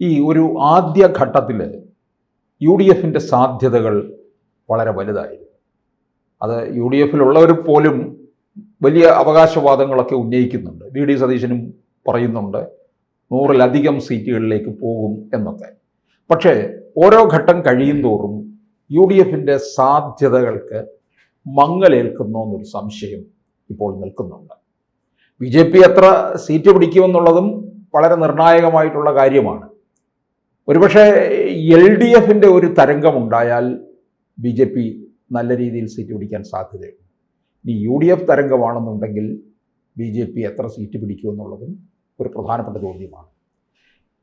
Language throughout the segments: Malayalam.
ഈ ഒരു ആദ്യ ഘട്ടത്തിൽ യു ഡി എഫിൻ്റെ സാധ്യതകൾ വളരെ വലുതായിരുന്നു. അത് യു ഡി എഫിലുള്ളവർ പോലും വലിയ അവകാശവാദങ്ങളൊക്കെ ഉന്നയിക്കുന്നുണ്ട്. വി ഡി സതീശനും പറയുന്നുണ്ട് 100-ലധികം സീറ്റുകളിലേക്ക് പോകും എന്നൊക്കെ. പക്ഷേ ഓരോ ഘട്ടം കഴിയും തോറും യു ഡി എഫിൻ്റെ സാധ്യതകൾക്ക് മങ്ങലേൽക്കുന്നു എന്നൊരു സംശയം ഇപ്പോൾ നിൽക്കുന്നുണ്ട്. ബി ജെ പി എത്ര സീറ്റ് പിടിക്കുമെന്നുള്ളതും വളരെ നിർണായകമായിട്ടുള്ള കാര്യമാണ്. ഒരുപക്ഷെ എൽ ഡി എഫിൻ്റെ ഒരു തരംഗമുണ്ടായാൽ ബി ജെ പി നല്ല രീതിയിൽ സീറ്റ് പിടിക്കാൻ സാധ്യതയുണ്ട്. ഇനി യു ഡി എഫ് തരംഗമാണെന്നുണ്ടെങ്കിൽ ബി ജെ പി എത്ര സീറ്റ് പിടിക്കുമെന്നുള്ളതും ഒരു പ്രധാനപ്പെട്ട ചോദ്യമാണ്.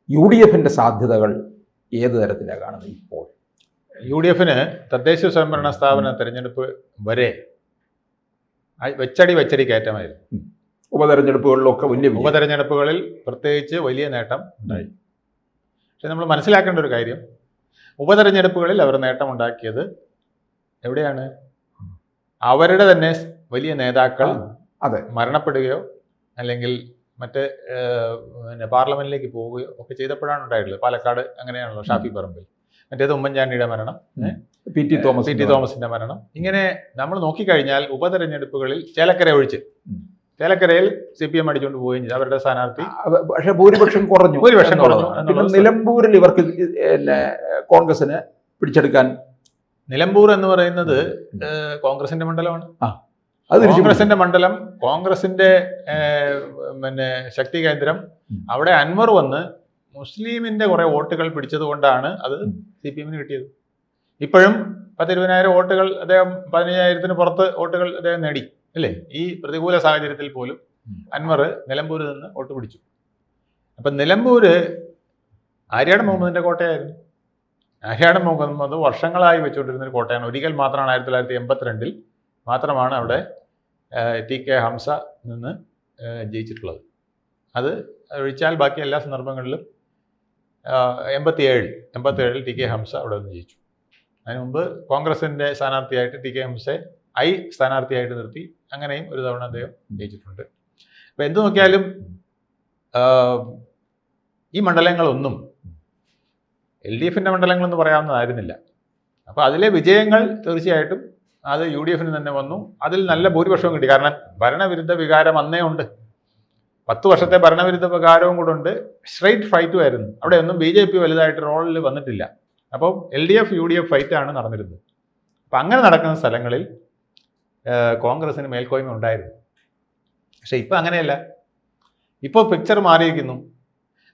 യു ഡി എഫിൻ്റെ സാധ്യതകൾ ഏത് തരത്തിലാണ് കാണുന്നത് ഇപ്പോൾ? യു ഡി എഫിന് തദ്ദേശ സ്വയംഭരണ സ്ഥാപന തെരഞ്ഞെടുപ്പ് വരെ വെച്ചടി കയറ്റമായിരുന്നു. ഉപതെരഞ്ഞെടുപ്പുകളിലൊക്കെ ഉപതെരഞ്ഞെടുപ്പുകളിൽ പ്രത്യേകിച്ച് വലിയ നേട്ടം ഉണ്ടായി. പക്ഷെ നമ്മൾ മനസ്സിലാക്കേണ്ട ഒരു കാര്യം, ഉപതെരഞ്ഞെടുപ്പുകളിൽ അവർ നേട്ടമുണ്ടാക്കിയത് എവിടെയാണ്? അവരുടെ തന്നെ വലിയ നേതാക്കൾ മരണപ്പെടുകയോ അല്ലെങ്കിൽ മറ്റ് പാർലമെന്റിലേക്ക് പോവുകയോ ഒക്കെ ചെയ്തപ്പോഴാണ് ഉണ്ടായിട്ടുള്ളത്. പാലക്കാട് അങ്ങനെയാണല്ലോ, ഷാഫി പറമ്പിൽ. മറ്റേത് ഉമ്മൻചാണ്ടിയുടെ മരണം, പി ടി തോമസിന്റെ മരണം. ഇങ്ങനെ നമ്മൾ നോക്കിക്കഴിഞ്ഞാൽ ഉപതെരഞ്ഞെടുപ്പുകളിൽ ചേലക്കര ഒഴിച്ച്, ചേലക്കരയിൽ CPM അടിച്ചുകൊണ്ട് പോവുകയും ചെയ്തു അവരുടെ സ്ഥാനാർത്ഥി. പക്ഷേ ഭൂരിപക്ഷം കുറഞ്ഞു. നിലമ്പൂരിൽ ഇവർക്ക് കോൺഗ്രസിന് പിടിച്ചെടുക്കാൻ, നിലമ്പൂർ എന്ന് പറയുന്നത് കോൺഗ്രസിന്റെ മണ്ഡലമാണ്. കോൺഗ്രസിന്റെ മണ്ഡലം, കോൺഗ്രസിന്റെ ശക്തി കേന്ദ്രം. അവിടെ അൻവർ വന്ന് മുസ്ലിമിന്റെ കുറെ വോട്ടുകൾ പിടിച്ചത് കൊണ്ടാണ് അത് CPM കിട്ടിയത്. ഇപ്പോഴും 10-20,000 വോട്ടുകൾ അദ്ദേഹം, 15,000-ന് പുറത്ത് വോട്ടുകൾ അദ്ദേഹം നേടി അല്ലേ? ഈ പ്രതികൂല സാഹചര്യത്തിൽ പോലും അൻവർ നിലമ്പൂരിൽ നിന്ന് വോട്ട് പിടിച്ചു. അപ്പം നിലമ്പൂര് ആര്യാടൻ മുഹമ്മദിന്റെ കോട്ടയായിരുന്നു. ആര്യാടൻ മുഹമ്മദ് വർഷങ്ങളായി വെച്ചുകൊണ്ടിരുന്നൊരു കോട്ടയാണ്. ഒരിക്കൽ മാത്രമാണ് 1982 മാത്രമാണ് അവിടെ TK ഹംസ നിന്ന് ജയിച്ചിട്ടുള്ളത്. അത് ഒഴിച്ചാൽ ബാക്കി എല്ലാ സന്ദർഭങ്ങളിലും 87 TK ഹംസ അവിടെ നിന്ന് ജയിച്ചു. അതിന് മുമ്പ് കോൺഗ്രസിൻ്റെ സ്ഥാനാർത്ഥിയായിട്ട് TK ഹംസയെ സ്ഥാനാർത്ഥിയായിട്ട് നിർത്തി. അങ്ങനെയും ഒരു തവണ അദ്ദേഹം ജയിച്ചിട്ടുണ്ട്. അപ്പം എന്തു നോക്കിയാലും ഈ മണ്ഡലങ്ങളൊന്നും LDFിൻ്റെ മണ്ഡലങ്ങളെന്ന് പറയാവുന്നതായിരുന്നില്ല. അപ്പോൾ അതിലെ വിജയങ്ങൾ തീർച്ചയായിട്ടും അത് UDFന് തന്നെ വന്നു. അതിൽ നല്ല ഭൂരിപക്ഷവും കിട്ടി. കാരണം ഭരണവിരുദ്ധ വികാരം അന്നേ ഉണ്ട്. 10 വർഷത്തെ ഭരണവിരുദ്ധ വികാരവും കൂടെ ഉണ്ട്. സ്ട്രെയിറ്റ് ഫൈറ്റും ആയിരുന്നു. അവിടെ ഒന്നും BJP വലുതായിട്ട് റോളിൽ വന്നിട്ടില്ല. അപ്പോൾ LDF UDF ഫൈറ്റാണ് നടന്നിരുന്നത്. അപ്പം അങ്ങനെ നടക്കുന്ന സ്ഥലങ്ങളിൽ കോൺഗ്രസിന് മേൽക്കോയ്മ ഉണ്ടായിരുന്നു. പക്ഷെ ഇപ്പം അങ്ങനെയല്ല. ഇപ്പോൾ പിക്ചർ മാറിയിരിക്കുന്നു.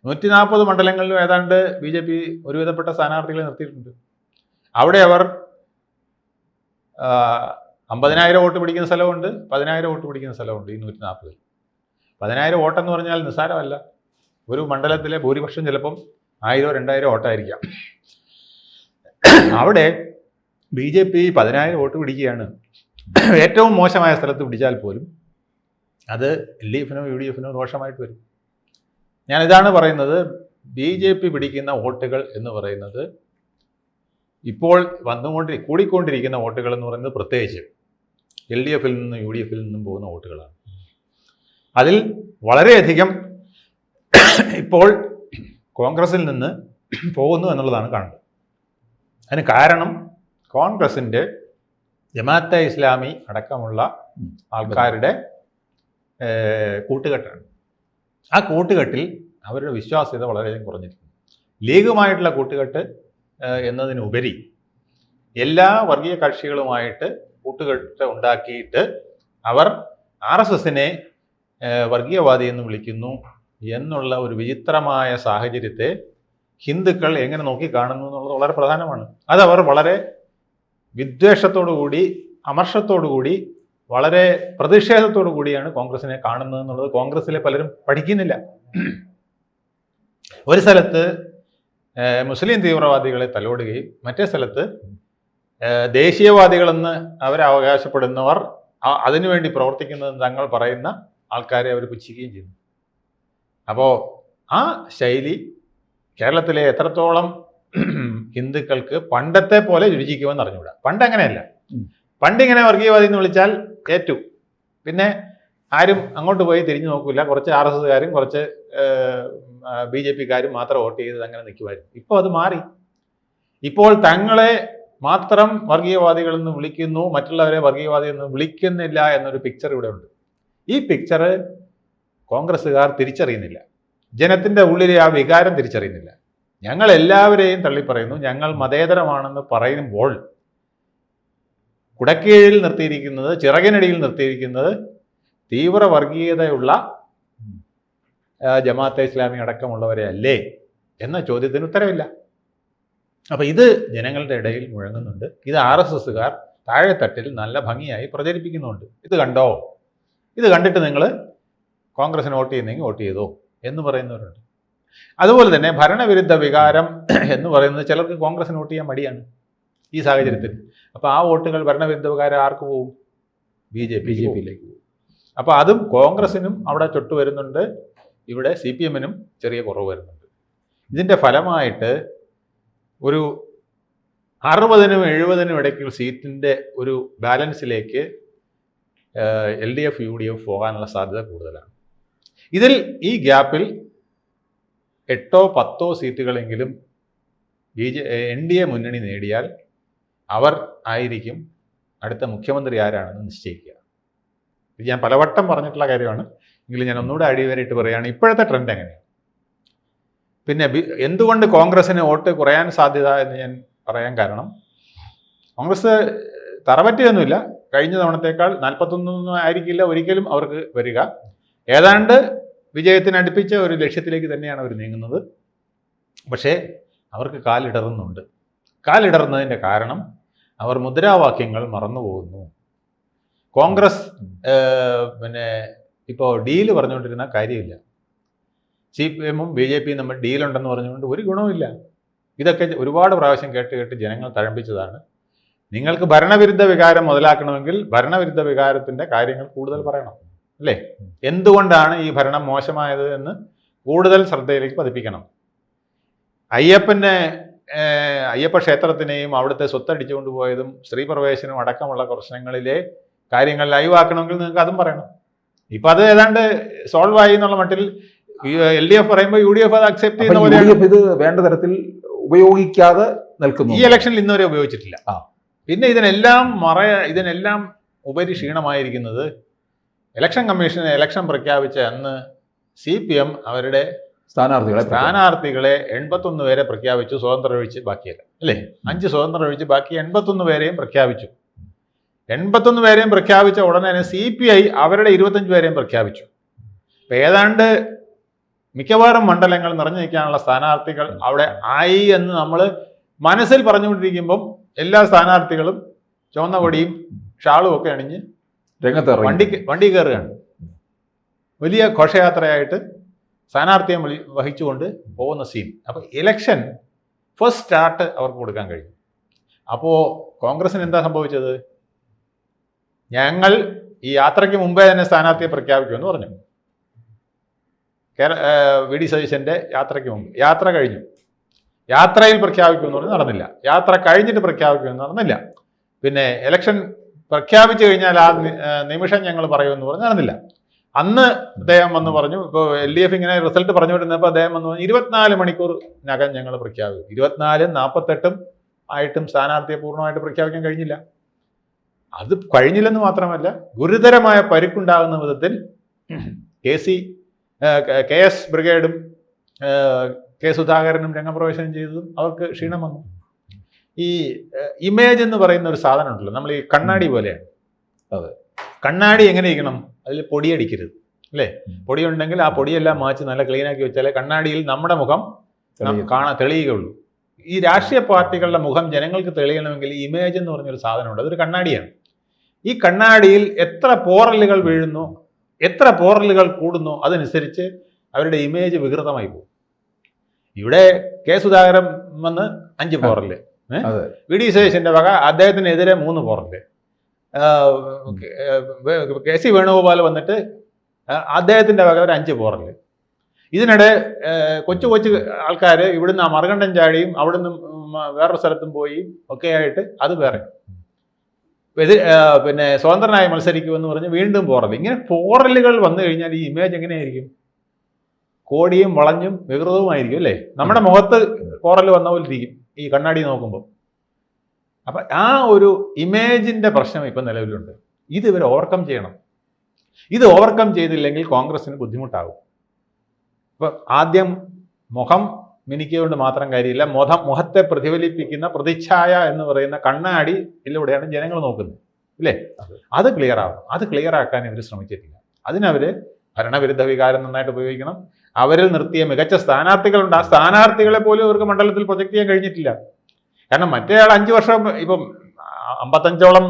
140 മണ്ഡലങ്ങളിലും ഏതാണ്ട് BJP ഒരുവിധപ്പെട്ട സ്ഥാനാർത്ഥികളെ നിർത്തിയിട്ടുണ്ട്. അവിടെ അവർ 50,000 വോട്ട് പിടിക്കുന്ന സ്ഥലമുണ്ട്, 10,000 വോട്ട് പിടിക്കുന്ന സ്ഥലമുണ്ട്. ഈ 140 10,000 വോട്ടെന്ന് പറഞ്ഞാൽ നിസ്സാരമല്ല. ഒരു മണ്ഡലത്തിലെ ഭൂരിപക്ഷം ചിലപ്പം 1,000-2,000 വോട്ടായിരിക്കാം. അവിടെ BJP 10,000 വോട്ട് പിടിക്കുകയാണ്. ഏറ്റവും മോശമായ സ്ഥലത്ത് പിടിച്ചാൽ പോലും അത് LDFനോ UDFനോ ദോഷമായിട്ട് വരും. ഞാനിതാണ് പറയുന്നത്, BJP പിടിക്കുന്ന വോട്ടുകൾ എന്ന് പറയുന്നത് ഇപ്പോൾ കൂടിക്കൊണ്ടിരിക്കുന്ന വോട്ടുകൾ എന്ന് പറയുന്നത് പ്രത്യേകിച്ച് LDFിൽ നിന്നും UDFിൽ നിന്നും പോകുന്ന വോട്ടുകളാണ്. അതിൽ വളരെയധികം ഇപ്പോൾ കോൺഗ്രസിൽ നിന്ന് പോകുന്നു എന്നുള്ളതാണ് കാണുന്നത്. അതിന് കാരണം കോൺഗ്രസിൻ്റെ ജമാഅത്തെ ഇസ്ലാമി അടക്കമുള്ള ആൾക്കാരുടെ കൂട്ടുകെട്ടാണ്. ആ കൂട്ടുകെട്ടിൽ അവരുടെ വിശ്വാസ്യത വളരെയധികം കുറഞ്ഞിരിക്കുന്നു. ലീഗുമായിട്ടുള്ള കൂട്ടുകെട്ട് എന്നതിനുപരി എല്ലാ വർഗീയ കക്ഷികളുമായിട്ട് കൂട്ടുകെട്ട് ഉണ്ടാക്കിയിട്ട് അവർ RSSനെ വർഗീയവാദി എന്ന് വിളിക്കുന്നു എന്നുള്ള ഒരു വിചിത്രമായ സാഹചര്യത്തെ ഹിന്ദുക്കൾ എങ്ങനെ നോക്കി കാണുന്നു എന്നുള്ളത് വളരെ പ്രധാനമാണ്. അതവർ വളരെ വിദ്വേഷത്തോടുകൂടി, അമർഷത്തോടുകൂടി, വളരെ പ്രതിഷേധത്തോടു കൂടിയാണ് കോൺഗ്രസിനെ കാണുന്നത് എന്നുള്ളത് കോൺഗ്രസിലെ പലരും പഠിക്കുന്നില്ല. ഒരു സ്ഥലത്ത് മുസ്ലിം തീവ്രവാദികളെ തലോടുകയും മറ്റേ സ്ഥലത്ത് ദേശീയവാദികളെന്ന് അവരവകാശപ്പെടുന്നവർ അതിനുവേണ്ടി പ്രവർത്തിക്കുന്നതെന്ന് തങ്ങൾ പറയുന്ന ആൾക്കാരെ അവർ പുച്ഛിക്കുകയും ചെയ്യുന്നു. അപ്പോൾ ആ ശൈലി കേരളത്തിലെ എത്രത്തോളം ഹിന്ദുക്കൾക്ക് പണ്ടത്തെ പോലെ രുചിക്കുമെന്ന് അറിഞ്ഞുകൂടാ. പണ്ട് അങ്ങനെയല്ല. പണ്ടിങ്ങനെ വർഗീയവാദി എന്ന് വിളിച്ചാൽ ഏറ്റു, പിന്നെ ആരും അങ്ങോട്ട് പോയി തിരിഞ്ഞു നോക്കില്ല. കുറച്ച് RSSകാരും കുറച്ച് BJP-ക്കാരും മാത്രം വോട്ട് ചെയ്തത് അങ്ങനെ നിൽക്കുമായിരുന്നു. ഇപ്പോൾ അത് മാറി. ഇപ്പോൾ തങ്ങളെ മാത്രം വർഗീയവാദികളെന്ന് വിളിക്കുന്നു, മറ്റുള്ളവരെ വർഗീയവാദികളെന്ന് വിളിക്കുന്നില്ല എന്നൊരു പിക്ചർ ഇവിടെ ഉണ്ട്. ഈ പിക്ചർ കോൺഗ്രസ്സുകാർ തിരിച്ചറിയുന്നില്ല. ജനത്തിൻ്റെ ഉള്ളിലെ ആ വികാരം തിരിച്ചറിയുന്നില്ല. ഞങ്ങൾ എല്ലാവരെയും തള്ളിപ്പറയുന്നു, ഞങ്ങൾ മതേതരമാണെന്ന് പറയുമ്പോൾ കുടക്കീഴിൽ നിർത്തിയിരിക്കുന്നത്, ചിറകിനടിയിൽ നിർത്തിയിരിക്കുന്നത് തീവ്ര വർഗീയതയുള്ള ജമാഅത്തെ ഇസ്ലാമി അടക്കമുള്ളവരെ അല്ലേ എന്ന ചോദ്യത്തിന് ഉത്തരവില്ല. അപ്പം ഇത് ജനങ്ങളുടെ ഇടയിൽ മുഴങ്ങുന്നുണ്ട്. ഇത് RSSകാർ താഴെത്തട്ടിൽ നല്ല ഭംഗിയായി പ്രചരിപ്പിക്കുന്നുണ്ട്. ഇത് കണ്ടോ, ഇത് കണ്ടിട്ട് നിങ്ങൾ കോൺഗ്രസിന് വോട്ട് ചെയ്യുന്നെങ്കിൽ വോട്ട് ചെയ്തോ എന്ന് പറയുന്നവരുണ്ട്. അതുപോലെ തന്നെ ഭരണവിരുദ്ധ വികാരം എന്ന് പറയുന്നത് ചിലർക്ക് കോൺഗ്രസിന് വോട്ട് ചെയ്യാൻ മടിയാണ് ഈ സാഹചര്യത്തിൽ. അപ്പോൾ ആ വോട്ടുകൾ ഭരണവിരുദ്ധ വികാരം ആർക്ക് പോകും? BJP-യിലേക്ക് പോകും. അപ്പോൾ അതും കോൺഗ്രസിനും അവിടെ ചൊട്ടു വരുന്നുണ്ട്, ഇവിടെ CPM-നും ചെറിയ കുറവ് വരുന്നുണ്ട്. ഇതിൻ്റെ ഫലമായിട്ട് ഒരു 60-നും 70-നും ഇടയ്ക്ക് സീറ്റിൻ്റെ ഒരു ബാലൻസിലേക്ക് LDF UDF പോകാനുള്ള സാധ്യത കൂടുതലാണ്. ഇതിൽ ഈ ഗ്യാപ്പിൽ 8 or 10 സീറ്റുകളെങ്കിലും NDA മുന്നണി നേടിയാൽ അവർ ആയിരിക്കും അടുത്ത മുഖ്യമന്ത്രി ആരാണെന്ന് നിശ്ചയിക്കുക. ഇത് ഞാൻ പലവട്ടം പറഞ്ഞിട്ടുള്ള കാര്യമാണ്, എങ്കിലും ഞാൻ ഒന്നുകൂടെ അടിവരയിട്ട് പറയുകയാണ് ഇപ്പോഴത്തെ ട്രെൻഡ് എങ്ങനെയാണ്. പിന്നെ എന്തുകൊണ്ട് കോൺഗ്രസിന് വോട്ട് കുറയാൻ സാധ്യത എന്ന് ഞാൻ പറയാൻ കാരണം, കോൺഗ്രസ് തറപറ്റിയൊന്നുമില്ല. കഴിഞ്ഞ തവണത്തേക്കാൾ 41 ആയിരിക്കില്ല ഒരിക്കലും അവർക്ക് വരിക. ഏതാണ്ട് വിജയത്തിനടുപ്പിച്ച ഒരു ലക്ഷ്യത്തിലേക്ക് തന്നെയാണ് അവർ നീങ്ങുന്നത്. പക്ഷേ അവർക്ക് കാലിടറുന്നുണ്ട്. കാലിടറുന്നതിൻ്റെ കാരണം അവർ മുദ്രാവാക്യങ്ങൾ മറന്നുപോകുന്നു. കോൺഗ്രസ് പിന്നെ ഇപ്പോൾ ഡീല് പറഞ്ഞുകൊണ്ടിരുന്ന കാര്യമില്ല. CPM-ഉം BJP-യും തമ്മിൽ ഡീലുണ്ടെന്ന് പറഞ്ഞുകൊണ്ട് ഒരു ഗുണവുമില്ല. ഇതൊക്കെ ഒരുപാട് പ്രാവശ്യം കേട്ട് ജനങ്ങൾ തഴമ്പിച്ചതാണ്. നിങ്ങൾക്ക് ഭരണവിരുദ്ധ വികാരം മുതലാക്കണമെങ്കിൽ ഭരണവിരുദ്ധ വികാരത്തിൻ്റെ കാര്യങ്ങൾ കൂടുതൽ പറയണം, അല്ലേ? എന്തുകൊണ്ടാണ് ഈ ഭരണം മോശമായത് എന്ന് കൂടുതൽ ശ്രദ്ധയിലേക്ക് പതിപ്പിക്കണം. അയ്യപ്പ ക്ഷേത്രത്തിനെയും അവിടുത്തെ സ്വത്തടിച്ചു കൊണ്ടുപോയതും സ്ത്രീ പ്രവേശനവും അടക്കമുള്ള പ്രശ്നങ്ങളിലെ കാര്യങ്ങൾ ലൈവാക്കണമെങ്കിൽ നിങ്ങൾക്ക് അതും പറയണം. ഇപ്പം അത് ഏതാണ്ട് സോൾവ് ആയി എന്നുള്ള മട്ടിൽ LDF പറയുമ്പോൾ UDF അത് അക്സെപ്റ്റ് ചെയ്യുന്ന പോലെയാണ്. ഇത് വേണ്ട തരത്തിൽ ഉപയോഗിക്കാതെ നിൽക്കുന്നു. ഈ ഇലക്ഷനിൽ ഇന്നുവരെ ഉപയോഗിച്ചിട്ടില്ല. പിന്നെ ഇതിനെല്ലാം ഉപരി ക്ഷീണമായിരിക്കുന്നത് ഇലക്ഷൻ കമ്മീഷന് ഇലക്ഷൻ പ്രഖ്യാപിച്ച അന്ന് CPM അവരുടെ സ്ഥാനാർത്ഥികളെ 81 പേരെ പ്രഖ്യാപിച്ചു, സ്വതന്ത്രം ഒഴിച്ച് ബാക്കിയല്ല, അല്ലേ? 5 സ്വതന്ത്രം ഒഴിച്ച് ബാക്കി 81 പേരെയും പ്രഖ്യാപിച്ചു. 81 പേരെയും പ്രഖ്യാപിച്ച ഉടനെ തന്നെ CPI അവരുടെ 25 പേരെയും പ്രഖ്യാപിച്ചു. അപ്പം ഏതാണ്ട് മിക്കവാറും മണ്ഡലങ്ങൾ നിറഞ്ഞു നിൽക്കാനുള്ള സ്ഥാനാർത്ഥികൾ അവിടെ ആയി എന്ന് നമ്മൾ മനസ്സിൽ പറഞ്ഞുകൊണ്ടിരിക്കുമ്പം എല്ലാ സ്ഥാനാർത്ഥികളും ചുവന്ന കൊടിയും ഷാളും ഒക്കെ അണിഞ്ഞ് വണ്ടി കയറുകയാണ്. വലിയ ഘോഷയാത്രയായിട്ട് സ്ഥാനാർത്ഥിയെ വഹിച്ചുകൊണ്ട് പോകുന്ന സീൻ. അപ്പോൾ ഇലക്ഷൻ ഫസ്റ്റ് സ്റ്റാർട്ട് അവർക്ക് കൊടുക്കാൻ കഴിയും. അപ്പോൾ കോൺഗ്രസിന് എന്താ സംഭവിച്ചത്? ഞങ്ങൾ ഈ യാത്രയ്ക്ക് മുമ്പേ തന്നെ സ്ഥാനാർത്ഥിയെ പ്രഖ്യാപിക്കുമെന്ന് പറഞ്ഞു. VD സതീശൻ്റെ യാത്രയ്ക്ക് മുമ്പ്. യാത്ര കഴിഞ്ഞു, യാത്രയിൽ പ്രഖ്യാപിക്കുമെന്ന് പറഞ്ഞ് നടന്നില്ല. യാത്ര കഴിഞ്ഞിട്ട് പ്രഖ്യാപിക്കുമെന്ന് നടന്നില്ല. പിന്നെ ഇലക്ഷൻ പ്രഖ്യാപിച്ചു കഴിഞ്ഞാൽ ആ നിമിഷം ഞങ്ങൾ പറയുമെന്ന് പറഞ്ഞ് നടന്നില്ല. അന്ന് അദ്ദേഹം വന്ന് പറഞ്ഞു, ഇപ്പോൾ LDF ഇങ്ങനെ റിസൾട്ട് പറഞ്ഞുകൊണ്ടിരുന്നപ്പോൾ അദ്ദേഹം വന്ന് പറഞ്ഞു 24 മണിക്കൂറിനകം ഞങ്ങൾ പ്രഖ്യാപിക്കും. 24, 48 ആയിട്ടും സ്ഥാനാർത്ഥിയെ പൂർണ്ണമായിട്ട് പ്രഖ്യാപിക്കാൻ കഴിഞ്ഞില്ല. അത് കഴിഞ്ഞില്ലെന്ന് മാത്രമല്ല, ഗുരുതരമായ പരിക്കുണ്ടാകുന്ന വിധത്തിൽ KS ബ്രിഗേഡും K സുധാകരനും രംഗപ്രവേശനം ചെയ്തതും അവർക്ക് ക്ഷീണം വന്നു. ഈ ഇമേജ് എന്ന് പറയുന്ന ഒരു സാധനം ഉണ്ടല്ലോ, നമ്മൾ ഈ കണ്ണാടി പോലെയാണ്. അതെ, കണ്ണാടി എങ്ങനെ ഇരിക്കണം? അതിൽ പൊടിയടിക്കരുത്, അല്ലേ? പൊടിയുണ്ടെങ്കിൽ ആ പൊടിയെല്ലാം മാച്ച് നല്ല ക്ലീനാക്കി വെച്ചാലേ കണ്ണാടിയിൽ നമ്മുടെ മുഖം തെളിയുകയുള്ളൂ. ഈ രാഷ്ട്രീയ പാർട്ടികളുടെ മുഖം ജനങ്ങൾക്ക് തെളിയണമെങ്കിൽ ഈ ഇമേജ് എന്ന് പറഞ്ഞൊരു സാധനമുണ്ട്, അതൊരു കണ്ണാടിയാണ്. ഈ കണ്ണാടിയിൽ എത്ര പോറലുകൾ വീഴുന്നു, എത്ര പോറലുകൾ കൂടുന്നു, അതനുസരിച്ച് അവരുടെ ഇമേജ് വികൃതമായി പോകും. ഇവിടെ K സുധാകരൻ വന്ന് 5 പോറല്, VD സതീശന്റെ വക അദ്ദേഹത്തിനെതിരെ 3 പോറല്, KC വേണുഗോപാൽ വന്നിട്ട് അദ്ദേഹത്തിൻ്റെ വക ഒരു 5 പോറല്. ഇതിനിടെ കൊച്ചു ആൾക്കാർ ഇവിടുന്ന് മറുകണ്ഠൻ ചാടിയും അവിടുന്ന് വേറൊരു സ്ഥലത്തും പോയി ഒക്കെ ആയിട്ട് അത് വേറെ. പിന്നെ സ്വതന്ത്രനായി മത്സരിക്കുമെന്ന് പറഞ്ഞ് വീണ്ടും പോറൽ. ഇങ്ങനെ പോറലുകൾ വന്നു കഴിഞ്ഞാൽ ഈ ഇമേജ് എങ്ങനെയായിരിക്കും? കോടിയും വളഞ്ഞും വികൃതവുമായിരിക്കും അല്ലേ? നമ്മുടെ മുഖത്ത് കോറൽ വന്ന പോലെ ഇരിക്കും ഈ കണ്ണാടി നോക്കുമ്പോൾ. അപ്പം ആ ഒരു ഇമേജിൻ്റെ പ്രശ്നം ഇപ്പം നിലവിലുണ്ട്. ഇത് ഇവർ ഓവർകം ചെയ്യണം. ഇത് ഓവർകം ചെയ്തില്ലെങ്കിൽ കോൺഗ്രസിന് ബുദ്ധിമുട്ടാകും. ഇപ്പം ആദ്യം മുഖം മിനിക്കുകൊണ്ട് മാത്രം കാര്യമില്ല, മുഖത്തെ പ്രതിഫലിപ്പിക്കുന്ന പ്രതിച്ഛായ എന്ന് പറയുന്ന കണ്ണാടിയിലൂടെയാണ് ജനങ്ങൾ നോക്കുന്നത് ഇല്ലേ? അത് ക്ലിയർ ആവും. അത് ക്ലിയർ ആക്കാൻ ഇവർ ശ്രമിച്ചിട്ടില്ല. അതിനവർ ഭരണവിരുദ്ധ വികാരം നന്നായിട്ട് ഉപയോഗിക്കണം. അവരിൽ നിർത്തിയ മികച്ച സ്ഥാനാർത്ഥികളുണ്ട്. ആ സ്ഥാനാർത്ഥികളെ പോലും ഇവർക്ക് മണ്ഡലത്തിൽ പ്രൊജക്ട് ചെയ്യാൻ കഴിഞ്ഞിട്ടില്ല. കാരണം മറ്റേയാൾ 5 വർഷം, ഇപ്പം 55ഓളം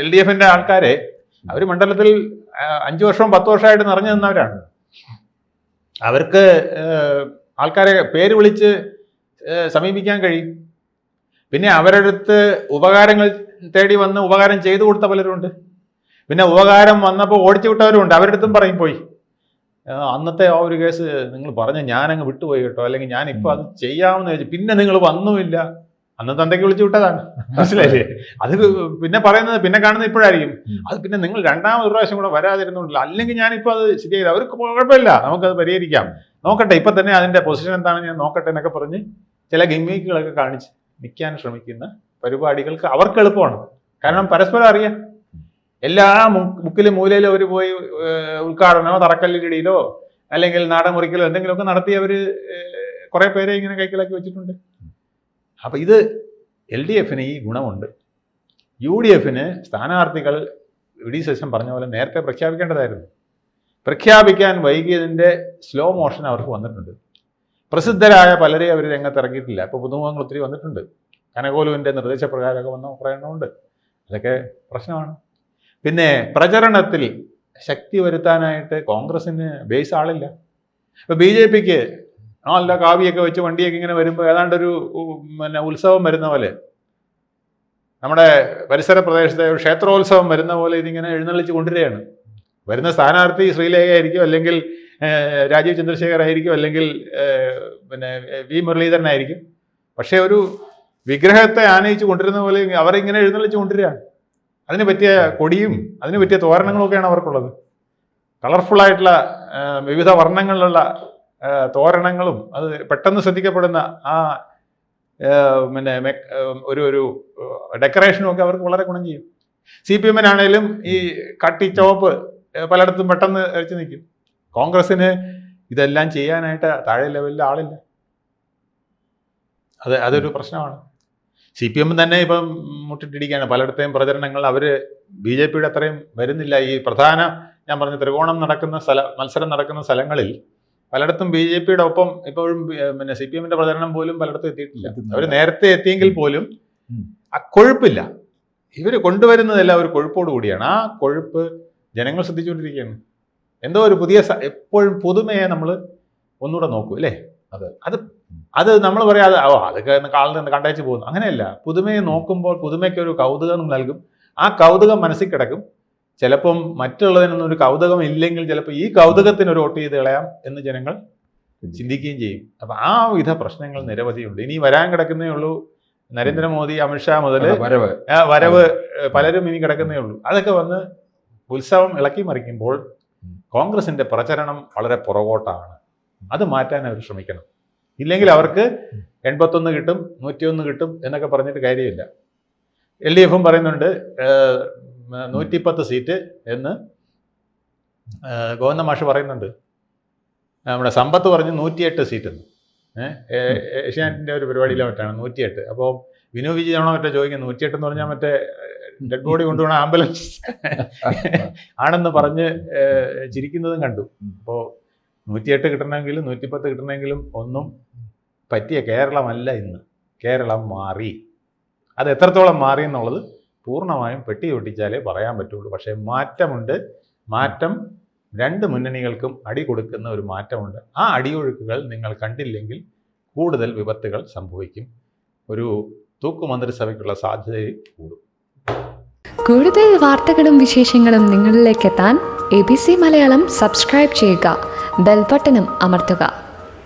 LDFന്റെ ആൾക്കാരെ അവർ മണ്ഡലത്തിൽ 5 വർഷവും 10 വർഷമായിട്ട് നിറഞ്ഞു നിന്നവരാണ്. അവർക്ക് ആൾക്കാരെ പേര് വിളിച്ച് സമീപിക്കാൻ കഴിയും. പിന്നെ അവരടുത്ത് ഉപകാരങ്ങൾ തേടി വന്ന് ഉപകാരം ചെയ്തു കൊടുത്ത പലരുമുണ്ട്. പിന്നെ ഉപകാരം വന്നപ്പോൾ ഓടിച്ചു വിട്ടവരുമുണ്ട്. അവരുടെ അടുത്തും പറയും, പോയി അന്നത്തെ ആ ഒരു കേസ് നിങ്ങൾ പറഞ്ഞ ഞാനങ്ങ് വിട്ടുപോയി കേട്ടോ, അല്ലെങ്കിൽ ഞാനിപ്പോൾ അത് ചെയ്യാമെന്ന് ചോദിച്ചു, പിന്നെ നിങ്ങൾ വന്നുമില്ല, അന്നത്തെ എന്തൊക്കെ വിളിച്ചു വിട്ടതാണ്. മനസ്സിലായില്ലേ? അത് പിന്നെ പറയുന്നത് പിന്നെ കാണുന്നത് ഇപ്പോഴായിരിക്കും. അത് പിന്നെ നിങ്ങൾ രണ്ടാമത് പ്രാവശ്യം കൂടെ വരാതിരുന്നുണ്ടല്ലോ, അല്ലെങ്കിൽ ഞാനിപ്പോൾ അത് ശരിയായത്, അവർക്ക് കുഴപ്പമില്ല, നമുക്കത് പരിഹരിക്കാം, നോക്കട്ടെ ഇപ്പം തന്നെ അതിൻ്റെ പൊസിഷൻ എന്താണെന്ന് ഞാൻ നോക്കട്ടെ എന്നൊക്കെ പറഞ്ഞ് ചില ഗിമ്മിക്കുകളൊക്കെ കാണിച്ച് നിൽക്കാൻ ശ്രമിക്കുന്ന പരിപാടികൾക്ക് അവർക്ക് എളുപ്പമാണ്. കാരണം പരസ്പരം അറിയാം. എല്ലാ മുക്കിലും മൂലയിലും അവർ പോയി ഉദ്ഘാടനമോ തറക്കല്ലിടിയിലോ അല്ലെങ്കിൽ നാടൻ മുറിക്കലോ എന്തെങ്കിലുമൊക്കെ നടത്തി അവർ കുറേ പേരെ ഇങ്ങനെ കൈക്കലാക്കി വെച്ചിട്ടുണ്ട്. അപ്പം ഇത് LDFന് ഈ ഗുണമുണ്ട്. UDFന് സ്ഥാനാർത്ഥികൾ VD സതീശൻ പറഞ്ഞ പോലെ നേരത്തെ പ്രഖ്യാപിക്കേണ്ടതായിരുന്നു. പ്രഖ്യാപിക്കാൻ വൈകിയതിൻ്റെ സ്ലോ മോഷൻ അവർക്ക് വന്നിട്ടുണ്ട്. പ്രസിദ്ധരായ പലരെയും അവർ രംഗത്തിറങ്ങിയിട്ടില്ല. ഇപ്പോൾ പുതുമുഖങ്ങൾ ഒത്തിരി വന്നിട്ടുണ്ട്. കനകോലുവിൻ്റെ നിർദ്ദേശപ്രകാരമൊക്കെ വന്ന കുറേ എണ്ണമുണ്ട്. അതൊക്കെ പ്രശ്നമാണ്. പിന്നെ പ്രചരണത്തിൽ ശക്തി വരുത്താനായിട്ട് കോൺഗ്രസിന് ബേസ് ആളില്ല. ഇപ്പോൾ BJPക്ക് നല്ല കാവ്യൊക്കെ വെച്ച് വണ്ടിയൊക്കെ ഇങ്ങനെ വരുമ്പോൾ ഏതാണ്ടൊരു ഉത്സവം വരുന്ന പോലെ, നമ്മുടെ പരിസര പ്രദേശത്തെ ഒരു ക്ഷേത്രോത്സവം വരുന്ന പോലെ ഇതിങ്ങനെ എഴുന്നള്ളിച്ച് കൊണ്ടുവരികയാണ്. വരുന്ന സ്ഥാനാർത്ഥി ശ്രീലേഖ ആയിരിക്കും, അല്ലെങ്കിൽ രാജീവ് ചന്ദ്രശേഖർ ആയിരിക്കും, അല്ലെങ്കിൽ V മുരളീധരനായിരിക്കും. പക്ഷേ ഒരു വിഗ്രഹത്തെ ആനയിച്ച് കൊണ്ടുവരുന്ന പോലെ അവരിങ്ങനെ എഴുന്നള്ളിച്ച് കൊണ്ടുവരികയാണ്. അതിന് പറ്റിയ കൊടിയും അതിന് പറ്റിയ തോരണങ്ങളൊക്കെയാണ് അവർക്കുള്ളത്. കളർഫുള്ളായിട്ടുള്ള വിവിധ വർണ്ണങ്ങളിലുള്ള തോരണങ്ങളും അത് പെട്ടെന്ന് ശ്രദ്ധിക്കപ്പെടുന്ന ആ ഒരു ഡെക്കറേഷനും ഒക്കെ അവർക്ക് വളരെ ഗുണം ചെയ്യും. CPMനാണേലും ഈ കട്ടി ചുവപ്പ് പലയിടത്തും പെട്ടെന്ന് അടിച്ചു നിൽക്കും. കോൺഗ്രസ്സിന് ഇതെല്ലാം ചെയ്യാനായിട്ട് താഴെ ലെവലിൽ ആളില്ല. അതൊരു പ്രശ്നമാണ്. CPM തന്നെ ഇപ്പം മുട്ടിട്ടിരിക്കുകയാണ്. പലയിടത്തെയും പ്രചരണങ്ങൾ അവർ BJPയുടെ അത്രയും വരുന്നില്ല. ഈ പ്രധാന ഞാൻ പറഞ്ഞ ത്രികോണം നടക്കുന്ന മത്സരം നടക്കുന്ന സ്ഥലങ്ങളിൽ പലയിടത്തും BJPയുടെ ഒപ്പം ഇപ്പോഴും CPMന്റെ പ്രചരണം പോലും പലയിടത്തും എത്തിയിട്ടില്ല. അവർ നേരത്തെ എത്തിയെങ്കിൽ പോലും ആ കൊഴുപ്പില്ല. ഇവർ കൊണ്ടുവരുന്നതെല്ലാം ഒരു കൊഴുപ്പോട് കൂടിയാണ്. ആ കൊഴുപ്പ് ജനങ്ങൾ ശ്രദ്ധിച്ചുകൊണ്ടിരിക്കുകയാണ്. എന്തോ ഒരു പുതിയ എപ്പോഴും പുതുമയെ നമ്മൾ ഒന്നുകൂടെ നോക്കൂ അല്ലേ? അത് നമ്മൾ പറയാതെ അതൊക്കെ കാലിൽ നിന്ന് കണ്ടേച്ച് പോകുന്നു, അങ്ങനെയല്ല. പുതുമയെ നോക്കുമ്പോൾ പുതുമയ്ക്കൊരു കൗതുകം നൽകും. ആ കൗതുകം മനസ്സിൽ കിടക്കും. ചിലപ്പം മറ്റുള്ളതിനൊന്നും ഒരു കൗതുകം ഇല്ലെങ്കിൽ ചിലപ്പോൾ ഈ കൗതുകത്തിന് ഒരു വോട്ട് ചെയ്ത് കളയാം എന്ന് ജനങ്ങൾ ചിന്തിക്കുകയും ചെയ്യും. അപ്പം ആ വിധ പ്രശ്നങ്ങൾ നിരവധിയുണ്ട്. ഇനി വരാൻ കിടക്കുന്നേ ഉള്ളൂ. നരേന്ദ്രമോദി, അമിത്ഷാ മുതൽ വരവ് പലരും ഇനി കിടക്കുന്നേ ഉള്ളൂ. അതൊക്കെ വന്ന് ഉത്സവം ഇളക്കി മറിക്കുമ്പോൾ കോൺഗ്രസിന്റെ പ്രചരണം വളരെ പുറകോട്ടാണ്. അത് മാറ്റാൻ അവർ ശ്രമിക്കണം. ഇല്ലെങ്കിൽ അവർക്ക് 81 കിട്ടും, 101 കിട്ടും എന്നൊക്കെ പറഞ്ഞിട്ട് കാര്യമില്ല. LDFും പറയുന്നുണ്ട് 110 സീറ്റ് എന്ന് ഗോവിന്ദ മാഷ് പറയുന്നുണ്ട്. നമ്മുടെ സമ്പത്ത് പറഞ്ഞ് 108 സീറ്റ് എന്ന്. ഏഷ്യാനെറ്റിൻ്റെ ഒരു പരിപാടിയിലെ മറ്റാണ് 108. അപ്പോൾ വിനു വിജയനാണോ മറ്റേ ചോദിക്കുന്നത് 108 എന്ന് പറഞ്ഞാൽ മറ്റേ ഡെഡ് ബോഡി കൊണ്ടുപോകണ ആംബുലൻസ് ആണെന്ന് പറഞ്ഞ് ചിരിക്കുന്നതും കണ്ടു. അപ്പോൾ 108 കിട്ടണമെങ്കിലും 110 കിട്ടണമെങ്കിലും ഒന്നും പറ്റിയ കേരളമല്ല ഇന്ന്. കേരളം മാറി. അത് എത്രത്തോളം മാറി എന്നുള്ളത് പൂർണ്ണമായും പെട്ടി പൊട്ടിച്ചാലേ പറയാൻ പറ്റുള്ളൂ. പക്ഷേ മാറ്റമുണ്ട്. മാറ്റം രണ്ട് മുന്നണികൾക്കും അടി കൊടുക്കുന്ന ഒരു മാറ്റമുണ്ട്. ആ അടിയൊഴുക്കുകൾ നിങ്ങൾ കണ്ടില്ലെങ്കിൽ കൂടുതൽ വിപത്തുകൾ സംഭവിക്കും. ഒരു തൂക്കുമന്ത്രിസഭയ്ക്കുള്ള സാധ്യതയും കൂടും. കൂടുതൽ വാർത്തകളും വിശേഷങ്ങളും നിങ്ങളിലേക്ക് എത്താൻ ABC മലയാളം സബ്സ്ക്രൈബ് ചെയ്യുക, ബെൽ ബട്ടണും അമർത്തുക.